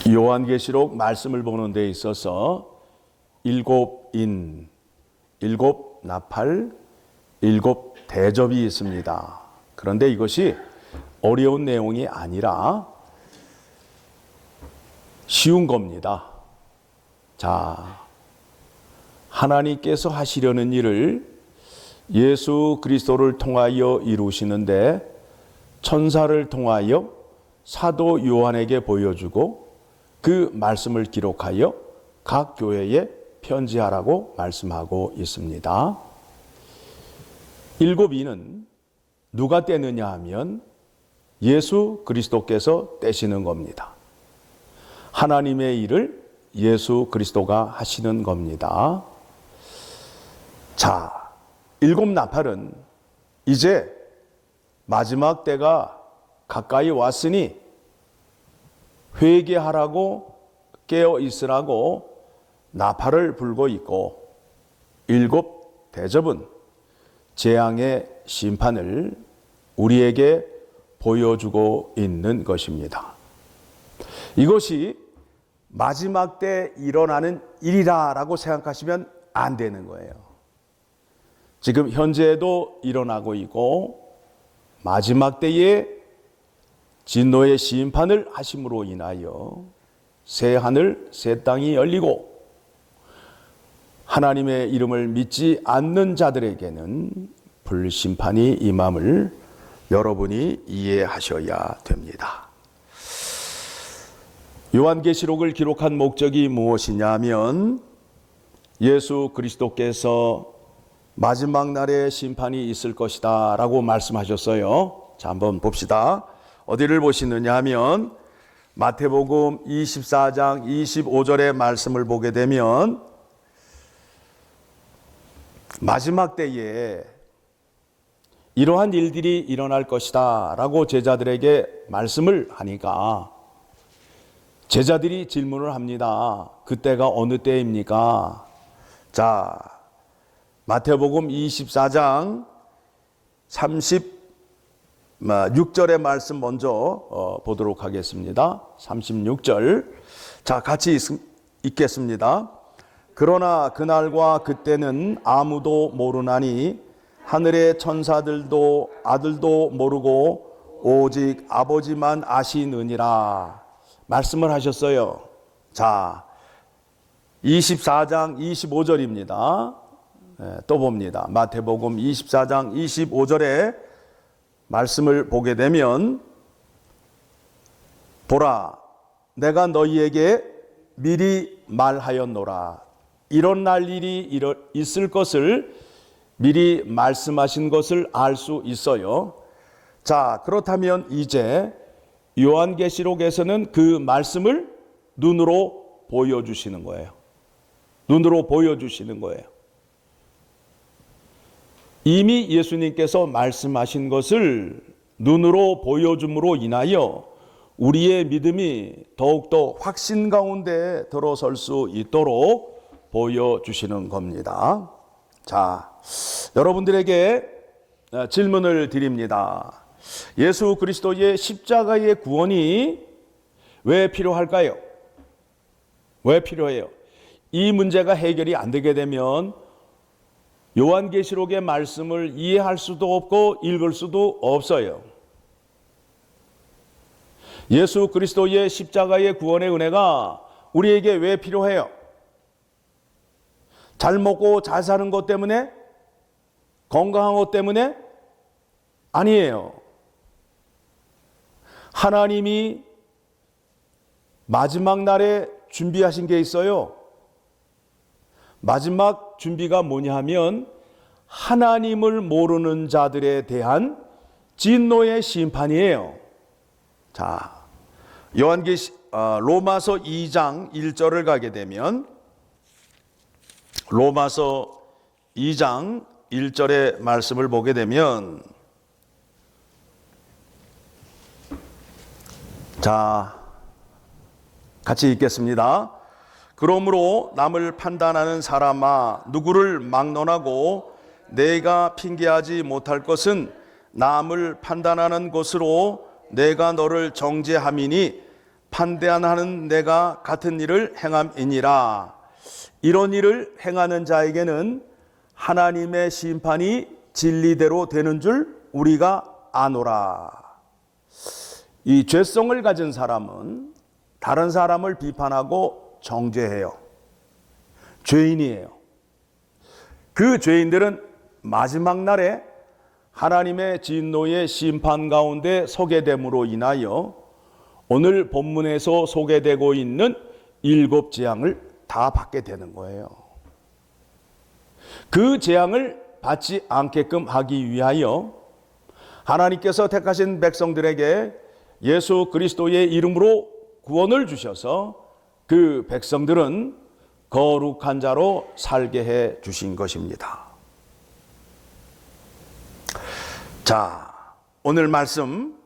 요한계시록 말씀을 보는 데 있어서 일곱 인, 일곱 나팔, 일곱 대접이 있습니다. 그런데 이것이 어려운 내용이 아니라 쉬운 겁니다. 자, 하나님께서 하시려는 일을 예수 그리스도를 통하여 이루시는데 천사를 통하여 사도 요한에게 보여주고 그 말씀을 기록하여 각 교회에 편지하라고 말씀하고 있습니다. 일곱 인은 누가 떼느냐 하면 예수 그리스도께서 떼시는 겁니다. 하나님의 일을 예수 그리스도가 하시는 겁니다. 자, 일곱 나팔은 이제 마지막 때가 가까이 왔으니 회개하라고 깨어 있으라고 나팔을 불고 있고, 일곱 대접은 재앙의 심판을 우리에게 보여주고 있는 것입니다. 이것이 마지막 때 일어나는 일이라고 생각하시면 안 되는 거예요. 지금 현재도 일어나고 있고 마지막 때에 진노의 심판을 하심으로 인하여 새 하늘 새 땅이 열리고 하나님의 이름을 믿지 않는 자들에게는 불심판이 임함을 여러분이 이해하셔야 됩니다. 요한계시록을 기록한 목적이 무엇이냐면 예수 그리스도께서 마지막 날에 심판이 있을 것이다 라고 말씀하셨어요. 자, 한번 봅시다. 어디를 보시느냐 하면 마태복음 24장 25절의 말씀을 보게 되면 마지막 때에 이러한 일들이 일어날 것이다 라고 제자들에게 말씀을 하니까 제자들이 질문을 합니다. 그때가 어느 때입니까? 자, 마태복음 24장 36절의 말씀 먼저 보도록 하겠습니다. 36절. 자, 같이 읽겠습니다. 그러나 그날과 그때는 아무도 모르나니 하늘의 천사들도 아들도 모르고 오직 아버지만 아시느니라 말씀을 하셨어요. 자, 24장 25절입니다. 또 봅니다. 마태복음 24장 25절에 말씀을 보게 되면 보라, 내가 너희에게 미리 말하였노라. 이런 날 일이 있을 것을 미리 말씀하신 것을 알 수 있어요. 자, 그렇다면 이제 요한계시록에서는 그 말씀을 눈으로 보여주시는 거예요. 눈으로 보여주시는 거예요. 이미 예수님께서 말씀하신 것을 눈으로 보여줌으로 인하여 우리의 믿음이 더욱더 확신 가운데 들어설 수 있도록 보여주시는 겁니다. 자, 여러분들에게 질문을 드립니다. 예수 그리스도의 십자가의 구원이 왜 필요할까요? 왜 필요해요? 이 문제가 해결이 안 되게 되면 요한계시록의 말씀을 이해할 수도 없고 읽을 수도 없어요. 예수 그리스도의 십자가의 구원의 은혜가 우리에게 왜 필요해요? 잘 먹고 잘 사는 것 때문에? 건강한 것 때문에? 아니에요. 하나님이 마지막 날에 준비하신 게 있어요. 마지막 준비가 뭐냐 하면 하나님을 모르는 자들에 대한 진노의 심판이에요. 자, 로마서 2장 1절을 가게 되면 로마서 2장 1절의 말씀을 보게 되면 자, 같이 읽겠습니다. 그러므로 남을 판단하는 사람아 누구를 막론하고 내가 핑계하지 못할 것은 남을 판단하는 것으로 내가 너를 정죄함이니 판대하는 내가 같은 일을 행함이니라. 이런 일을 행하는 자에게는 하나님의 심판이 진리대로 되는 줄 우리가 아노라. 이 죄성을 가진 사람은 다른 사람을 비판하고 정죄해요. 죄인이에요. 그 죄인들은 마지막 날에 하나님의 진노의 심판 가운데 서게 됨으로 인하여 오늘 본문에서 소개되고 있는 7 재앙을 다 받게 되는 거예요. 그 재앙을 받지 않게끔 하기 위하여 하나님께서 택하신 백성들에게 예수 그리스도의 이름으로 구원을 주셔서 그 백성들은 거룩한 자로 살게 해 주신 것입니다. 자, 오늘 말씀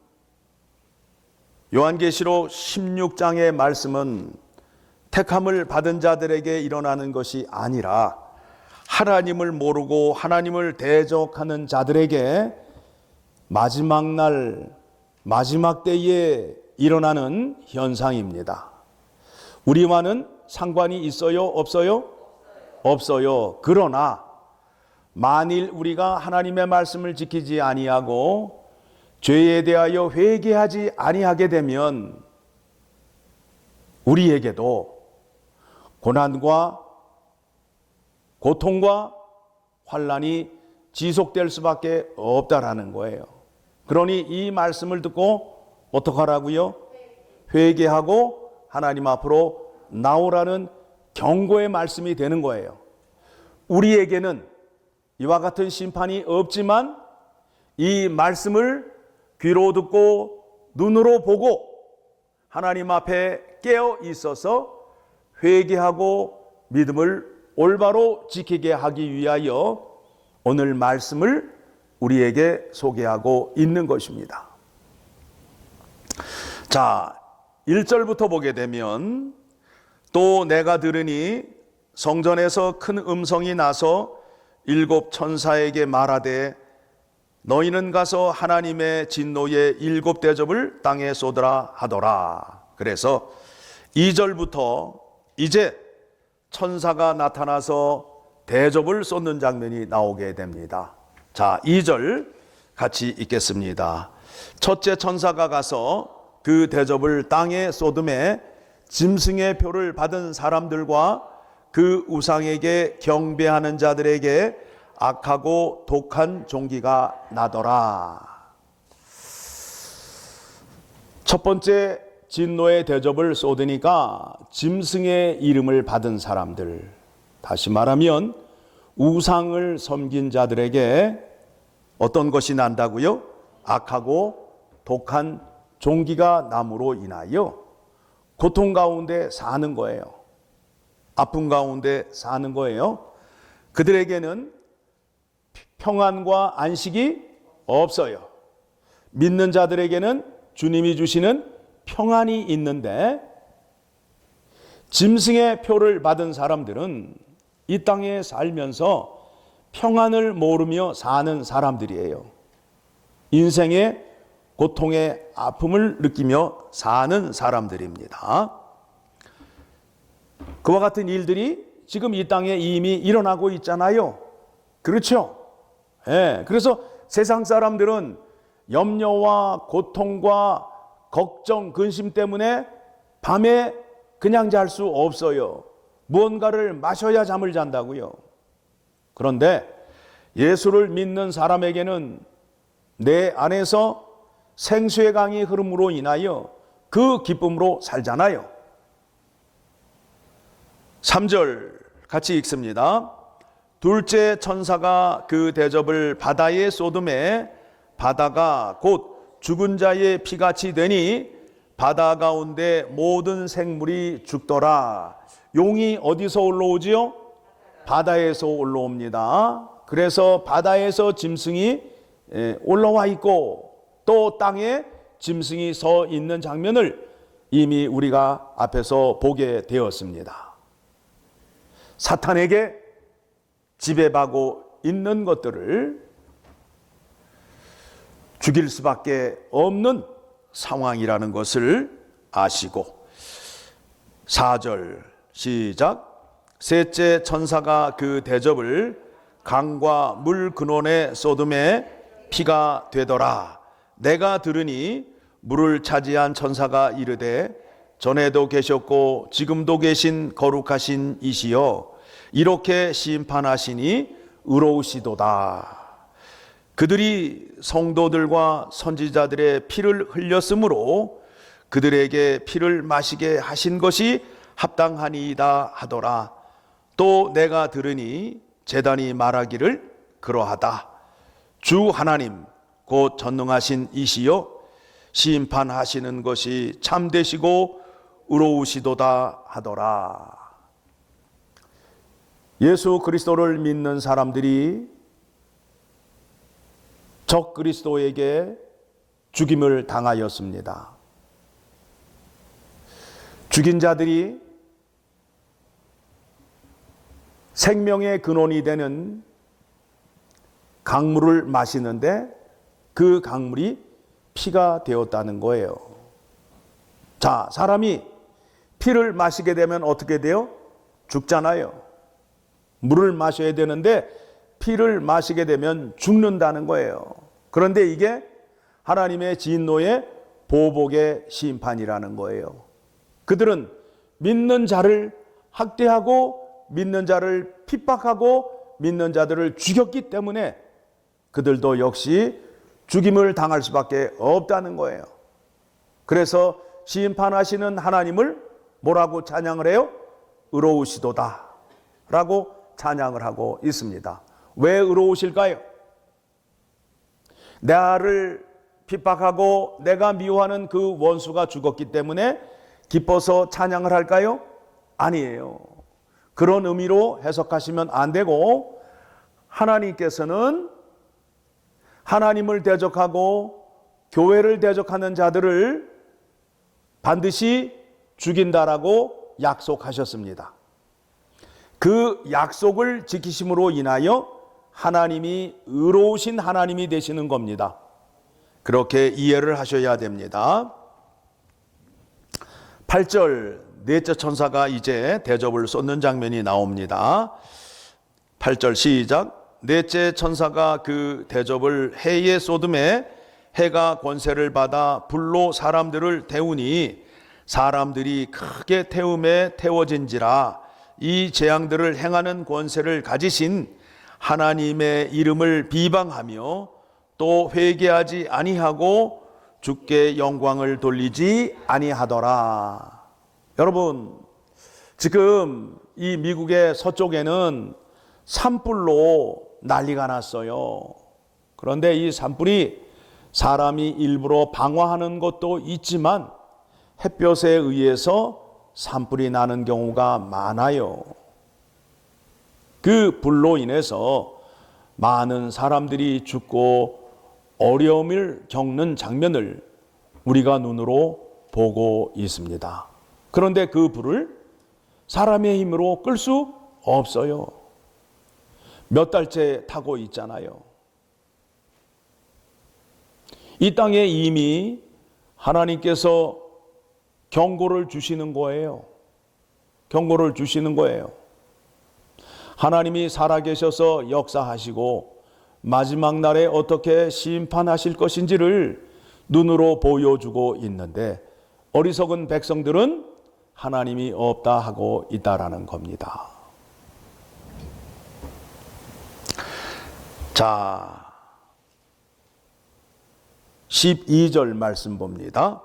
요한계시록 16장의 말씀은 택함을 받은 자들에게 일어나는 것이 아니라 하나님을 모르고 하나님을 대적하는 자들에게 마지막 날, 마지막 때에 일어나는 현상입니다. 우리와는 상관이 있어요? 없어요? 없어요. 그러나 만일 우리가 하나님의 말씀을 지키지 아니하고 죄에 대하여 회개하지 아니하게 되면 우리에게도 고난과 고통과 환난이 지속될 수밖에 없다라는 거예요. 그러니 이 말씀을 듣고 어떻게 하라고요? 회개하고 하나님 앞으로 나오라는 경고의 말씀이 되는 거예요. 우리에게는 이와 같은 심판이 없지만 이 말씀을 귀로 듣고 눈으로 보고 하나님 앞에 깨어 있어서 회개하고 믿음을 올바로 지키게 하기 위하여 오늘 말씀을 우리에게 소개하고 있는 것입니다. 자, 1절부터 보게 되면 또 내가 들으니 성전에서 큰 음성이 나서 7 천사에게 말하되 너희는 가서 하나님의 진노의 7 대접을 땅에 쏟으라 하더라. 그래서 2절부터 이제 천사가 나타나서 대접을 쏟는 장면이 나오게 됩니다. 자, 2절 같이 읽겠습니다. 첫째 천사가 가서 그 대접을 땅에 쏟음에 짐승의 표를 받은 사람들과 그 우상에게 경배하는 자들에게 악하고 독한 종기가 나더라. 첫 번째 진노의 대접을 쏟으니까 짐승의 이름을 받은 사람들, 다시 말하면 우상을 섬긴 자들에게 어떤 것이 난다고요? 악하고 독한 종기가 남으로 인하여 고통 가운데 사는 거예요. 아픔 가운데 사는 거예요. 그들에게는 평안과 안식이 없어요. 믿는 자들에게는 주님이 주시는 평안이 있는데 짐승의 표를 받은 사람들은 이 땅에 살면서 평안을 모르며 사는 사람들이에요. 인생의 고통의 아픔을 느끼며 사는 사람들입니다. 그와 같은 일들이 지금 이 땅에 이미 일어나고 있잖아요. 그렇죠? 예, 그래서 세상 사람들은 염려와 고통과 걱정, 근심 때문에 밤에 그냥 잘 수 없어요. 무언가를 마셔야 잠을 잔다고요. 그런데 예수를 믿는 사람에게는 내 안에서 생수의 강이 흐름으로 인하여 그 기쁨으로 살잖아요. 3절 같이 읽습니다. 둘째 천사가 그 대접을 바다에 쏟음에 바다가 곧 죽은 자의 피같이 되니 바다 가운데 모든 생물이 죽더라. 용이 어디서 올라오지요? 바다에서 올라옵니다. 그래서 바다에서 짐승이 올라와 있고 또 땅에 짐승이 서 있는 장면을 이미 우리가 앞에서 보게 되었습니다. 사탄에게 지배받고 있는 것들을 죽일 수밖에 없는 상황이라는 것을 아시고. 4절 시작. 셋째 천사가 그 대접을 강과 물 근원에 쏟음에 피가 되더라. 내가 들으니 물을 차지한 천사가 이르되 전에도 계셨고 지금도 계신 거룩하신 이시여 이렇게 심판하시니 의로우시도다. 그들이 성도들과 선지자들의 피를 흘렸으므로 그들에게 피를 마시게 하신 것이 합당하니이다 하더라. 또 내가 들으니 제단이 말하기를 그러하다. 주 하나님 곧 전능하신 이시여 심판하시는 것이 참되시고 의로우시도다 하더라. 예수 그리스도를 믿는 사람들이 적 그리스도에게 죽임을 당하였습니다. 죽인 자들이 생명의 근원이 되는 강물을 마시는데 그 강물이 피가 되었다는 거예요. 자, 사람이 피를 마시게 되면 어떻게 돼요? 죽잖아요. 물을 마셔야 되는데 피를 마시게 되면 죽는다는 거예요. 그런데 이게 하나님의 진노의 보복의 심판이라는 거예요. 그들은 믿는 자를 학대하고 믿는 자를 핍박하고 믿는 자들을 죽였기 때문에 그들도 역시 죽임을 당할 수밖에 없다는 거예요. 그래서 심판하시는 하나님을 뭐라고 찬양을 해요? 의로우시도다 라고 찬양을 하고 있습니다. 왜 의로우실까요? 나를 핍박하고 내가 미워하는 그 원수가 죽었기 때문에 기뻐서 찬양을 할까요? 아니에요. 그런 의미로 해석하시면 안 되고, 하나님께서는 하나님을 대적하고 교회를 대적하는 자들을 반드시 죽인다라고 약속하셨습니다. 그 약속을 지키심으로 인하여 하나님이 의로우신 하나님이 되시는 겁니다. 그렇게 이해를 하셔야 됩니다. 8절 넷째 천사가 이제 대접을 쏟는 장면이 나옵니다. 8절 시작. 넷째 천사가 그 대접을 해에 쏟음에 해가 권세를 받아 불로 사람들을 태우니 사람들이 크게 태움에 태워진지라. 이 재앙들을 행하는 권세를 가지신 하나님의 이름을 비방하며 또 회개하지 아니하고 주께 영광을 돌리지 아니하더라. 여러분, 지금 이 미국의 서쪽에는 산불로 난리가 났어요. 그런데 이 산불이 사람이 일부러 방화하는 것도 있지만 햇볕에 의해서 산불이 나는 경우가 많아요. 그 불로 인해서 많은 사람들이 죽고 어려움을 겪는 장면을 우리가 눈으로 보고 있습니다. 그런데 그 불을 사람의 힘으로 끌 수 없어요. 몇 달째 타고 있잖아요. 이 땅에 이미 하나님께서 경고를 주시는 거예요. 경고를 주시는 거예요. 하나님이 살아계셔서 역사하시고 마지막 날에 어떻게 심판하실 것인지를 눈으로 보여주고 있는데 어리석은 백성들은 하나님이 없다 하고 있다라는 겁니다. 자, 12절 말씀 봅니다.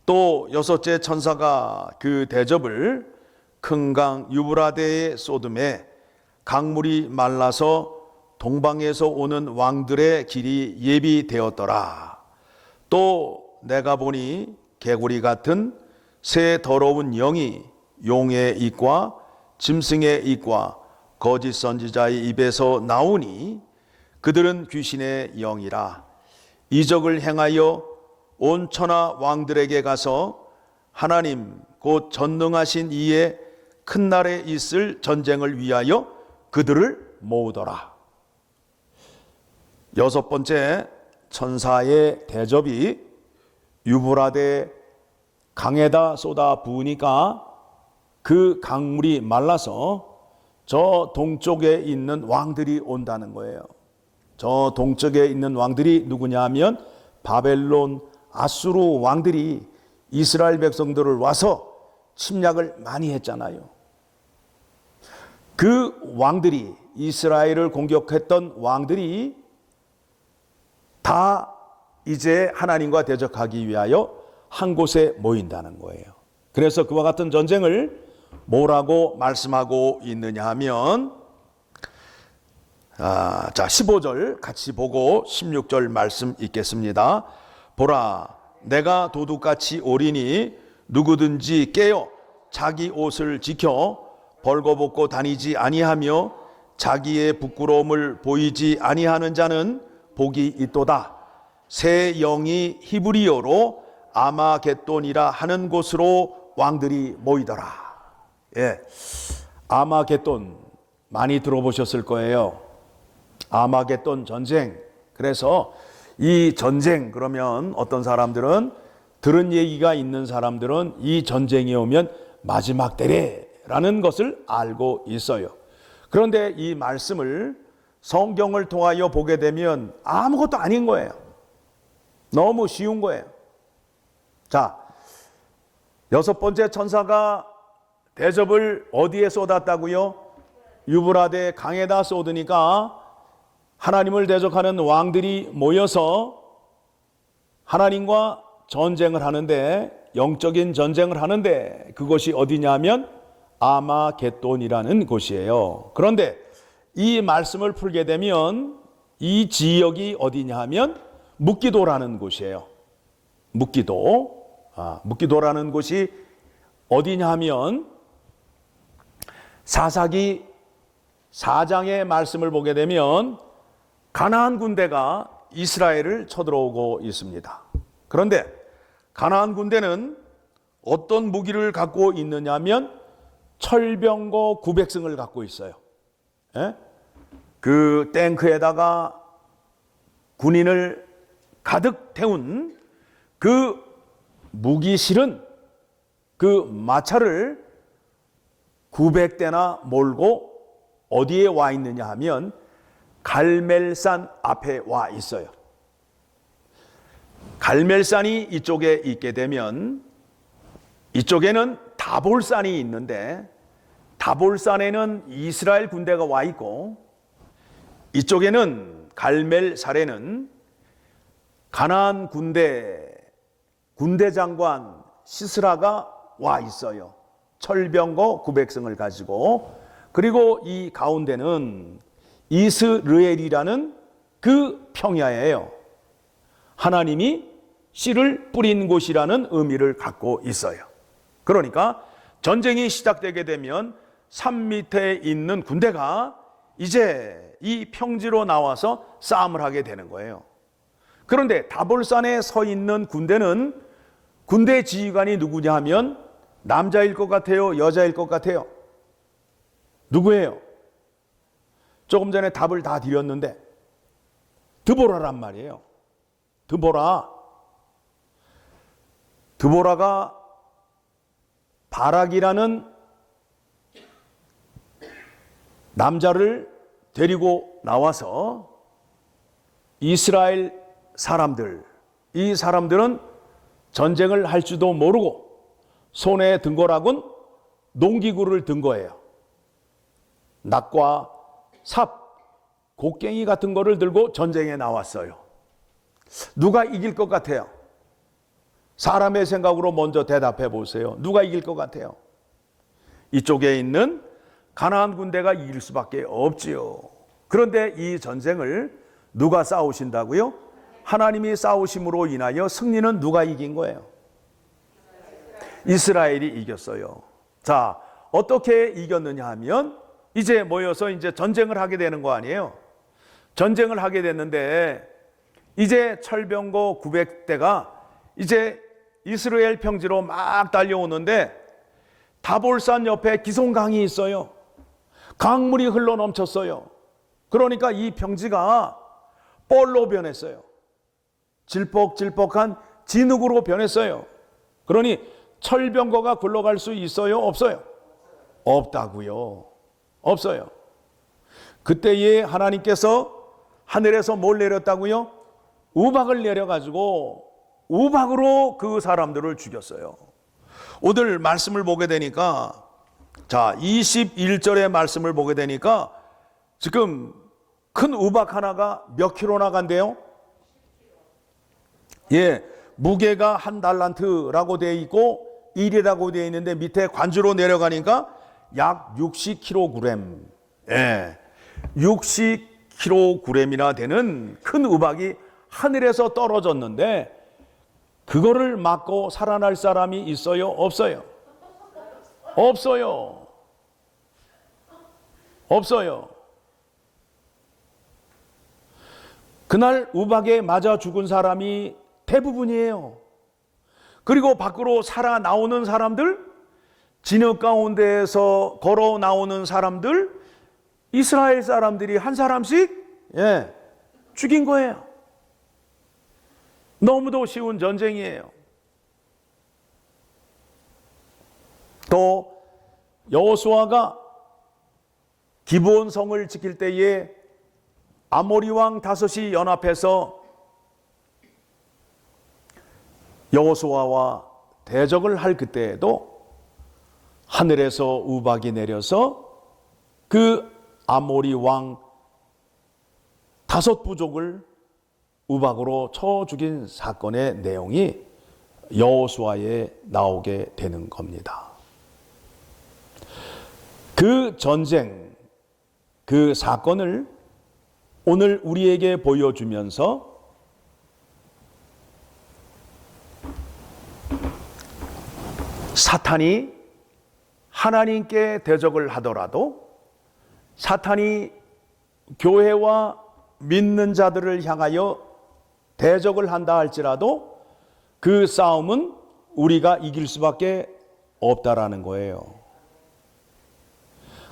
또 여섯째 천사가 그 대접을 큰 강 유브라데에 쏟음에 강물이 말라서 동방에서 오는 왕들의 길이 예비되었더라. 또 내가 보니 개구리 같은 새 더러운 영이 용의 입과 짐승의 입과 거짓 선지자의 입에서 나오니 그들은 귀신의 영이라. 이적을 행하여 온 천하 왕들에게 가서 하나님 곧 전능하신 이의 큰 날에 있을 전쟁을 위하여 그들을 모으더라. 여섯 번째 천사의 대접이 유브라데 강에다 쏟아 부으니까 그 강물이 말라서 저 동쪽에 있는 왕들이 온다는 거예요. 저 동쪽에 있는 왕들이 누구냐 하면 바벨론, 아수르 왕들이 이스라엘 백성들을 와서 침략을 많이 했잖아요. 그 왕들이, 이스라엘을 공격했던 왕들이 다 이제 하나님과 대적하기 위하여 한 곳에 모인다는 거예요. 그래서 그와 같은 전쟁을 뭐라고 말씀하고 있느냐 하면, 자, 15절 같이 보고 16절 말씀 읽겠습니다. 보라, 내가 도둑같이 오리니 누구든지 깨어 자기 옷을 지켜 벌거벗고 다니지 아니하며 자기의 부끄러움을 보이지 아니하는 자는 복이 있도다. 새 영이 히브리어로 아마겟돈이라 하는 곳으로 왕들이 모이더라. 예, 아마겟돈 많이 들어보셨을 거예요. 아마겟돈 전쟁. 그래서 이 전쟁, 그러면 어떤 사람들은, 들은 얘기가 있는 사람들은 이 전쟁이 오면 마지막 때래라는 것을 알고 있어요. 그런데 이 말씀을 성경을 통하여 보게 되면 아무것도 아닌 거예요. 너무 쉬운 거예요. 자, 6번째 천사가 대접을 어디에 쏟았다고요? 유브라데 강에다 쏟으니까 하나님을 대적하는 왕들이 모여서 하나님과 전쟁을 하는데, 영적인 전쟁을 하는데, 그것이 어디냐면 아마겟돈이라는 곳이에요. 그런데 이 말씀을 풀게 되면 이 지역이 어디냐 하면 묵기도라는 곳이에요. 묵기도. 묵기도라는 곳이 어디냐 하면 사사기 4장의 말씀을 보게 되면 가나안 군대가 이스라엘을 쳐들어오고 있습니다. 그런데 가나안 군대는 어떤 무기를 갖고 있느냐 하면 철병거 900승을 갖고 있어요. 예? 그 탱크에다가 군인을 가득 태운 그 무기 실은 그 마차를 900대나 몰고 어디에 와 있느냐 하면 갈멜산 앞에 와 있어요. 갈멜산이 이쪽에 있게 되면 이쪽에는 다볼산이 있는데, 다볼산에는 이스라엘 군대가 와 있고, 이쪽에는 갈멜산에는 가나안 군대 장관 시스라가 와 있어요. 철병거 900승을 가지고. 그리고 이 가운데는 이스르엘이라는 그 평야예요. 하나님이 씨를 뿌린 곳이라는 의미를 갖고 있어요. 그러니까 전쟁이 시작되게 되면 산 밑에 있는 군대가 이제 이 평지로 나와서 싸움을 하게 되는 거예요. 그런데 다볼산에 서 있는 군대는, 군대 지휘관이 누구냐 하면 남자일 것 같아요? 여자일 것 같아요? 누구예요? 조금 전에 답을 다 드렸는데 드보라란 말이에요. 드보라가 바락이라는 남자를 데리고 나와서 이스라엘 사람들, 이 사람들은 전쟁을 할 줄도 모르고 손에 든 거라곤 농기구를 든 거예요. 낙과 삽, 곡괭이 같은 거를 들고 전쟁에 나왔어요. 누가 이길 것 같아요? 사람의 생각으로 먼저 대답해 보세요. 누가 이길 것 같아요? 이쪽에 있는 가나안 군대가 이길 수밖에 없지요. 그런데 이 전쟁을 누가 싸우신다고요? 하나님이 싸우심으로 인하여 승리는 누가 이긴 거예요? 이스라엘이 이겼어요. 자, 어떻게 이겼느냐 하면 이제 모여서 이제 전쟁을 하게 되는 거 아니에요? 전쟁을 하게 됐는데 이제 철병거 900대가 이제 이스라엘 평지로 막 달려오는데 다볼산 옆에 기송강이 있어요. 강물이 흘러 넘쳤어요. 그러니까 이 평지가 뻘로 변했어요. 질퍽질퍽한 진흙으로 변했어요. 그러니 철병거가 굴러갈 수 있어요? 없어요? 없다고요. 없어요. 그때에 하나님께서 하늘에서 뭘 내렸다고요? 우박을 내려가지고 우박으로 그 사람들을 죽였어요. 오늘 말씀을 보게 되니까, 자, 21절의 말씀을 보게 되니까 지금 큰 우박 하나가 몇 킬로나 간대요? 예, 무게가 한 달란트라고 되어 있고 1이라고 되어 있는데 밑에 관주로 내려가니까 약 60kg, 예, 60kg이나 되는 큰 우박이 하늘에서 떨어졌는데 그거를 맞고 살아날 사람이 있어요? 없어요? 없어요. 없어요. 그날 우박에 맞아 죽은 사람이 대부분이에요. 그리고 밖으로 살아 나오는 사람들, 진흙 가운데에서 걸어 나오는 사람들, 이스라엘 사람들이 한 사람씩, 예, 죽인 거예요. 너무도 쉬운 전쟁이에요. 또 여호수아가 기브온 성을 지킬 때에 아모리 왕 다섯이 연합해서 여호수아와 대적을 할 그때에도 하늘에서 우박이 내려서 그 아모리 왕 다섯 부족을 우박으로 쳐 죽인 사건의 내용이 여호수아에 나오게 되는 겁니다. 그 전쟁, 그 사건을 오늘 우리에게 보여주면서 사탄이 하나님께 대적을 하더라도, 사탄이 교회와 믿는 자들을 향하여 대적을 한다 할지라도 그 싸움은 우리가 이길 수밖에 없다라는 거예요.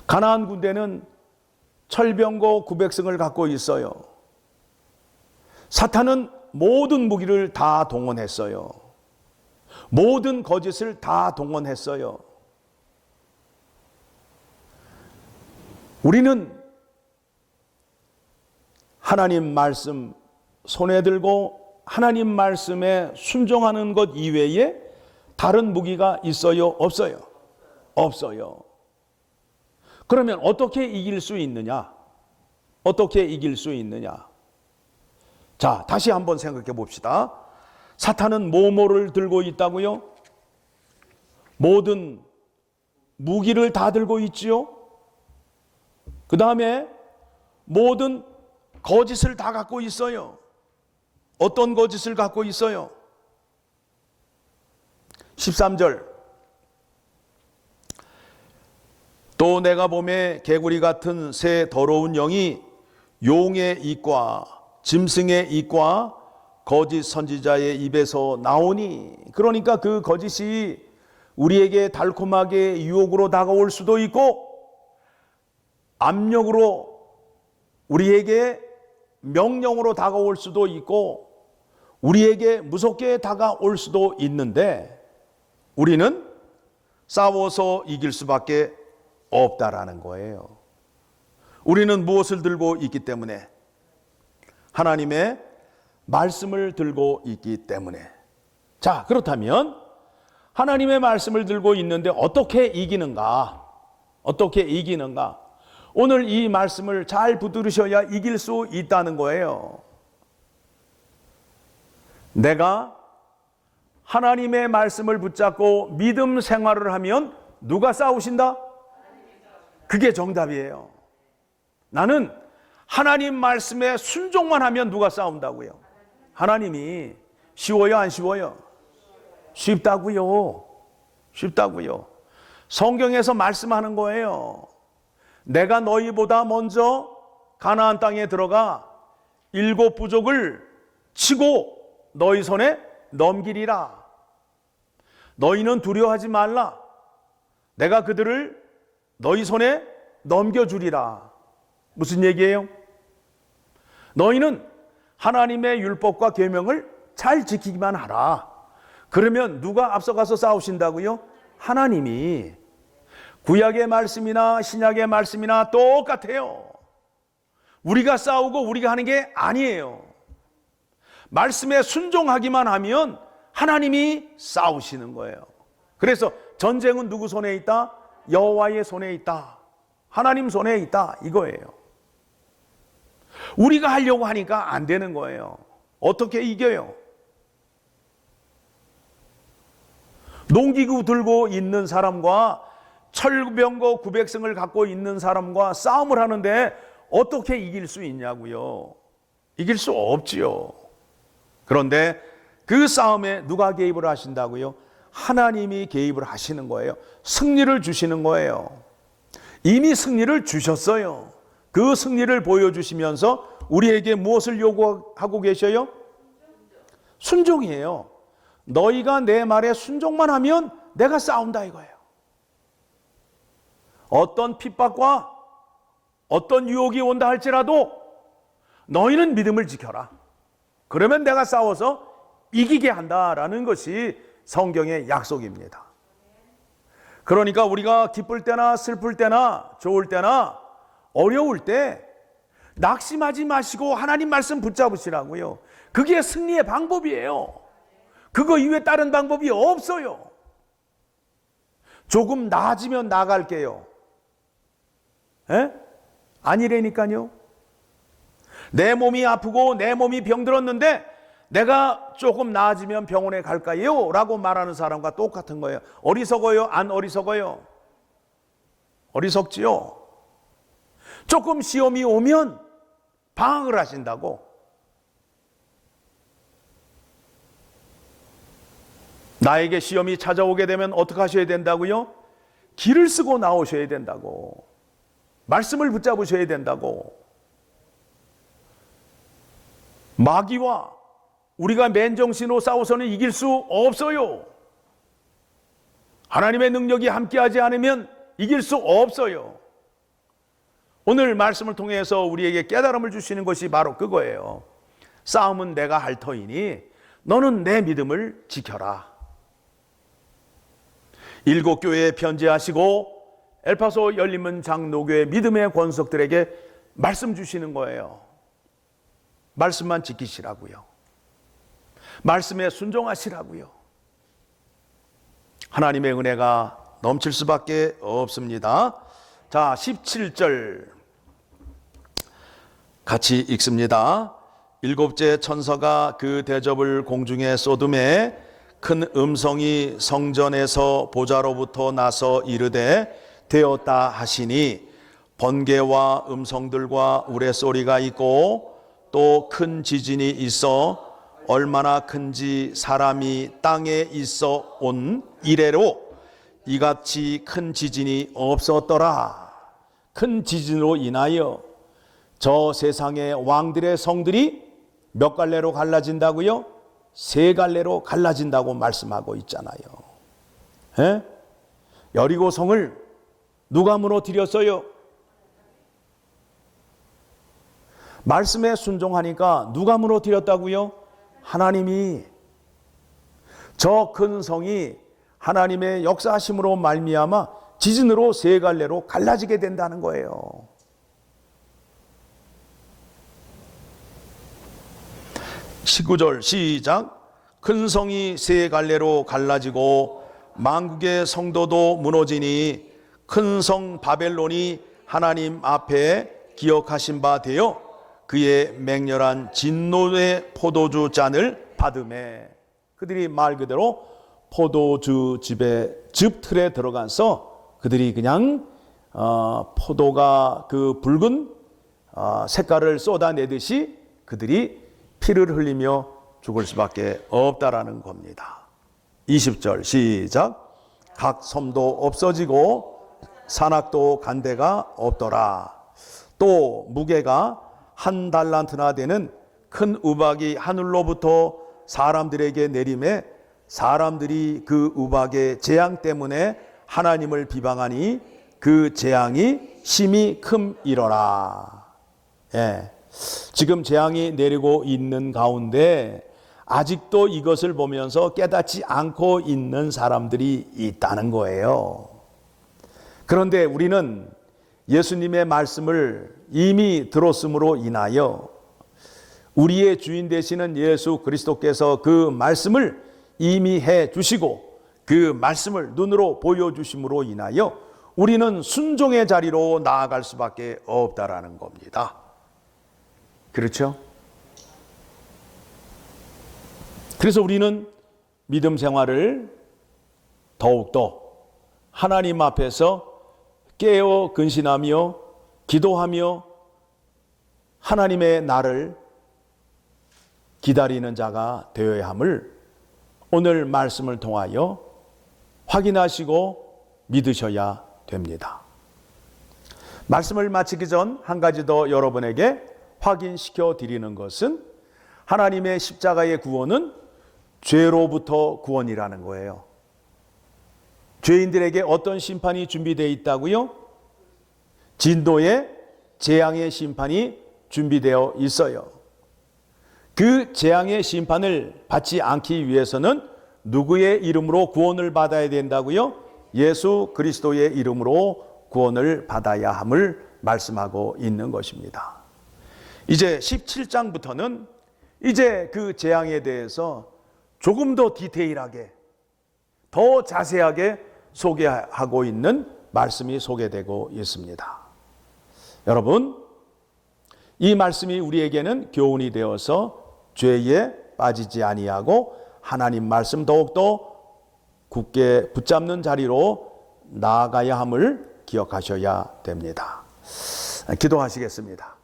가나안 군대는 철병거 900승을 갖고 있어요. 사탄은 모든 무기를 다 동원했어요. 모든 거짓을 다 동원했어요. 우리는 하나님 말씀 손에 들고 하나님 말씀에 순종하는 것 이외에 다른 무기가 있어요? 없어요? 없어요. 그러면 어떻게 이길 수 있느냐? 어떻게 이길 수 있느냐? 자, 다시 한번 생각해 봅시다. 사탄은 뭐뭐를 들고 있다고요? 모든 무기를 다 들고 있지요? 그 다음에 모든 거짓을 다 갖고 있어요. 어떤 거짓을 갖고 있어요? 13절. 또 내가 봄에 개구리 같은 새 더러운 영이 용의 입과 짐승의 입과 거짓 선지자의 입에서 나오니, 그러니까 그 거짓이 우리에게 달콤하게 유혹으로 다가올 수도 있고 압력으로 우리에게 명령으로 다가올 수도 있고 우리에게 무섭게 다가올 수도 있는데 우리는 싸워서 이길 수밖에 없다라는 거예요. 우리는 무엇을 들고 있기 때문에? 하나님의 말씀을 들고 있기 때문에. 자, 그렇다면 하나님의 말씀을 들고 있는데 어떻게 이기는가? 어떻게 이기는가? 오늘 이 말씀을 잘 붙들으셔야 이길 수 있다는 거예요. 내가 하나님의 말씀을 붙잡고 믿음 생활을 하면 누가 싸우신다? 그게 정답이에요. 나는 하나님 말씀에 순종만 하면 누가 싸운다고요? 하나님이. 쉬워요, 안 쉬워요? 쉽다고요. 쉽다고요. 성경에서 말씀하는 거예요. 내가 너희보다 먼저 가나안 땅에 들어가 7 부족을 치고 너희 손에 넘기리라. 너희는 두려워하지 말라. 내가 그들을 너희 손에 넘겨주리라. 무슨 얘기예요? 너희는 하나님의 율법과 계명을 잘 지키기만 하라. 그러면 누가 앞서가서 싸우신다고요? 하나님이. 구약의 말씀이나 신약의 말씀이나 똑같아요. 우리가 싸우고 우리가 하는 게 아니에요. 말씀에 순종하기만 하면 하나님이 싸우시는 거예요. 그래서 전쟁은 누구 손에 있다? 여호와의 손에 있다. 하나님 손에 있다. 이거예요. 우리가 하려고 하니까 안 되는 거예요. 어떻게 이겨요? 농기구 들고 있는 사람과 철병거 900승을 갖고 있는 사람과 싸움을 하는데 어떻게 이길 수 있냐고요? 이길 수 없지요. 그런데 그 싸움에 누가 개입을 하신다고요? 하나님이 개입을 하시는 거예요. 승리를 주시는 거예요. 이미 승리를 주셨어요. 그 승리를 보여주시면서 우리에게 무엇을 요구하고 계셔요? 순종이에요. 너희가 내 말에 순종만 하면 내가 싸운다 이거예요. 어떤 핍박과 어떤 유혹이 온다 할지라도 너희는 믿음을 지켜라. 그러면 내가 싸워서 이기게 한다라는 것이 성경의 약속입니다. 그러니까 우리가 기쁠 때나 슬플 때나 좋을 때나 어려울 때 낙심하지 마시고 하나님 말씀 붙잡으시라고요. 그게 승리의 방법이에요. 그거 이외에 다른 방법이 없어요. 조금 나아지면 나갈게요. 에? 아니라니까요. 내 몸이 아프고 내 몸이 병들었는데 내가 조금 나아지면 병원에 갈까요? 라고 말하는 사람과 똑같은 거예요. 어리석어요? 안 어리석어요? 어리석지요. 조금 시험이 오면 방황을 하신다고. 나에게 시험이 찾아오게 되면 어떻게 하셔야 된다고요? 길을 쓰고 나오셔야 된다고. 말씀을 붙잡으셔야 된다고. 마귀와 우리가 맨정신으로 싸워서는 이길 수 없어요. 하나님의 능력이 함께하지 않으면 이길 수 없어요. 오늘 말씀을 통해서 우리에게 깨달음을 주시는 것이 바로 그거예요. 싸움은 내가 할 터이니 너는 내 믿음을 지켜라. 7교회에 편지하시고 엘파소 열린문 장로교회 믿음의 권속들에게 말씀 주시는 거예요. 말씀만 지키시라고요. 말씀에 순종하시라고요. 하나님의 은혜가 넘칠 수밖에 없습니다. 자, 17절 같이 읽습니다. 7째 천사가 그 대접을 공중에 쏟음에 큰 음성이 성전에서 보좌로부터 나서 이르되 되었다 하시니 번개와 음성들과 우레소리가 있고 또 큰 지진이 있어 얼마나 큰지 사람이 땅에 있어 온 이래로 이같이 큰 지진이 없었더라. 큰 지진으로 인하여 저 세상의 왕들의 성들이 몇 갈래로 갈라진다고요? 3갈래로 갈라진다고 말씀하고 있잖아요. 에? 여리고 성을 누가 무너뜨렸어요? 말씀에 순종하니까 누가 무너뜨렸다고요? 하나님이. 저 큰 성이 하나님의 역사하심으로 말미암아 지진으로 3갈래로 갈라지게 된다는 거예요. (19절) 시작. 큰 성이 3갈래로 갈라지고 만국의 성도도 무너지니 큰 성 바벨론이 하나님 앞에 기억하신 바 되어 그의 맹렬한 진노의 포도주 잔을 받음에. 그들이 말 그대로 포도주 즙 틀에 들어가서 그들이 그냥 포도가 그 붉은 색깔을 쏟아내듯이 그들이 피를 흘리며 죽을 수밖에 없다라는 겁니다. 20절 시작. 각 섬도 없어지고 산악도 간 데가 없더라. 또 무게가 1달란트나 되는 큰 우박이 하늘로부터 사람들에게 내림에 사람들이 그 우박의 재앙 때문에 하나님을 비방하니 그 재앙이 심히 큼이러라. 예. 지금 재앙이 내리고 있는 가운데 아직도 이것을 보면서 깨닫지 않고 있는 사람들이 있다는 거예요. 그런데 우리는 예수님의 말씀을 이미 들었음으로 인하여 우리의 주인 되시는 예수 그리스도께서 그 말씀을 이미 해 주시고 그 말씀을 눈으로 보여주심으로 인하여 우리는 순종의 자리로 나아갈 수밖에 없다라는 겁니다. 그렇죠? 그래서 우리는 믿음 생활을 더욱더 하나님 앞에서 깨어 근신하며 기도하며 하나님의 날을 기다리는 자가 되어야 함을 오늘 말씀을 통하여 확인하시고 믿으셔야 됩니다. 말씀을 마치기 전 한 가지 더 여러분에게 확인시켜 드리는 것은 하나님의 십자가의 구원은 죄로부터 구원이라는 거예요. 죄인들에게 어떤 심판이 준비되어 있다고요? 진노의 재앙의 심판이 준비되어 있어요. 그 재앙의 심판을 받지 않기 위해서는 누구의 이름으로 구원을 받아야 된다고요? 예수 그리스도의 이름으로 구원을 받아야 함을 말씀하고 있는 것입니다. 이제 17장부터는 이제 그 재앙에 대해서 조금 더 디테일하게, 더 자세하게 소개하고 있는 말씀이 소개되고 있습니다. 여러분, 이 말씀이 우리에게는 교훈이 되어서 죄에 빠지지 아니하고 하나님 말씀 더욱더 굳게 붙잡는 자리로 나아가야 함을 기억하셔야 됩니다. 기도하시겠습니다.